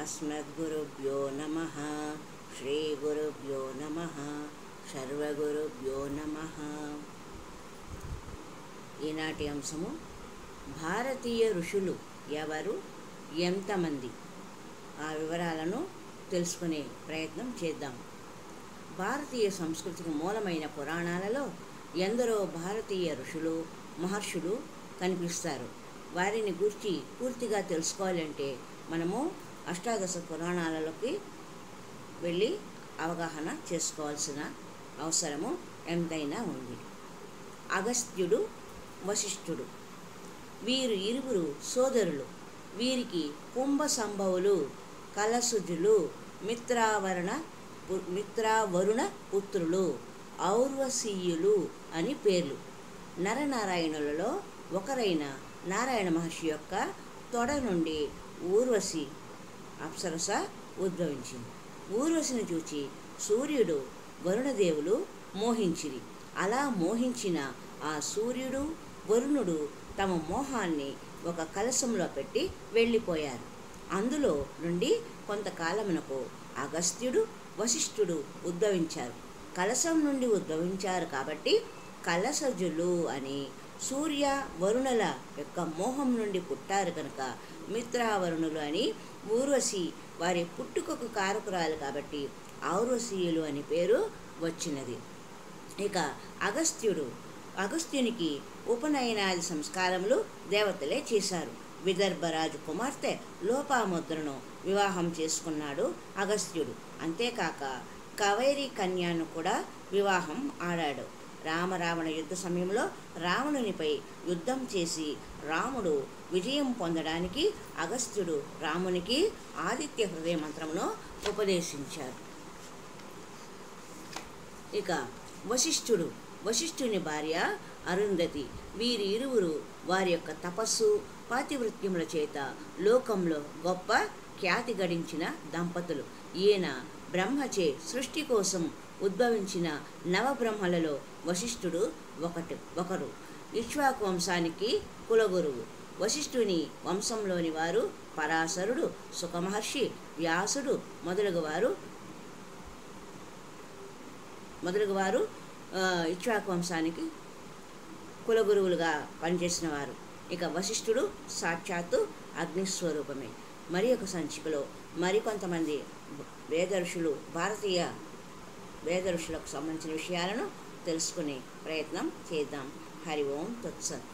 అస్మద్గురుభ్యో నమః. శ్రీ గురుభ్యో నమః. సర్వగురుభ్యో నమః. ఈనాటి అంశము భారతీయ ఋషులు ఎవరు, ఎంతమంది? ఆ వివరాలను తెలుసుకునే ప్రయత్నం చేద్దాం. భారతీయ సంస్కృతికి మూలమైన పురాణాలలో ఎందరో భారతీయ ఋషులు, మహర్షులు కనిపిస్తారు. వారిని గురించి పూర్తిగా తెలుసుకోవాలంటే మనము అష్టాదశ పురాణాలలోకి వెళ్ళి అవగాహన చేసుకోవాల్సిన అవసరము ఎంతైనా ఉంది. అగస్త్యుడు, వశిష్ఠుడు వీరు ఇరువురు సోదరులు. వీరికి కుంభ సంభవులు, కలసుజులు, మిత్రావరుణ పుత్రులు, ఔర్వశీయులు అని పేర్లు. నరనారాయణులలో ఒకరైన నారాయణ మహర్షి యొక్క తొడ నుండి ఊర్వశి అప్సరస ఉద్భవించింది. ఊర్వశిని చూచి సూర్యుడు, వరుణదేవులు మోహించిరి. అలా మోహించిన ఆ సూర్యుడు, వరుణుడు తమ మోహాన్ని ఒక కలశంలో పెట్టి వెళ్ళిపోయారు. అందులో నుండి కొంతకాలమునకు అగస్త్యుడు, వశిష్ఠుడు ఉద్భవించారు. కలశం నుండి ఉద్భవించారు కాబట్టి కలశజులు అని, సూర్య వరుణుల యొక్క మోహం నుండి పుట్టారు కనుక మిత్రావరుణులు అని, ఊర్వశి వారి పుట్టుకకు కారకురాలు కాబట్టి ఔర్వశీయులు అని పేరు వచ్చినది. ఇక అగస్త్యునికి ఉపనయనాది సంస్కారములు దేవతలే చేశారు. విదర్భరాజు కుమార్తె లోపాముద్రను వివాహం చేసుకున్నాడు అగస్త్యుడు. అంతేకాక కవైరి కన్యను కూడా వివాహం ఆడాడు. రావణ యుద్ధ సమయంలో రావణునిపై యుద్ధం చేసి రాముడు విజయం పొందడానికి అగస్త్యుడు రామునికి ఆదిత్య హృదయ మంత్రమును ఉపదేశించారు. ఇక వశిష్ఠుని భార్య అరుంధతి. వీరి ఇరువురు వారి యొక్క తపస్సు, పాతివృత్యముల చేత లోకంలో గొప్ప ఖ్యాతి గడించిన దంపతులు. ఈయన బ్రహ్మచే సృష్టి కోసం ఉద్భవించిన నవబ్రహ్మలలో వశిష్ఠుడు ఒకరు. ఇక్ష్వాకు వంశానికి కులగురువు. వశిష్ఠుని వంశంలోని వారు పరాశరుడు, సుఖమహర్షి, వ్యాసుడు మొదలగువారు ఇక్ష్వాకు వంశానికి కులగురువులుగా పనిచేసిన వారు. ఇక వశిష్ఠుడు సాక్షాత్తు అగ్నిస్వరూపమే. మరి ఒక సంచికలో మరికొంతమంది భారతీయ వేద ఋషులకు సంబంధించిన విషయాలను తెలుసుకునే ప్రయత్నం చేద్దాం. హరి ఓం తత్సత్.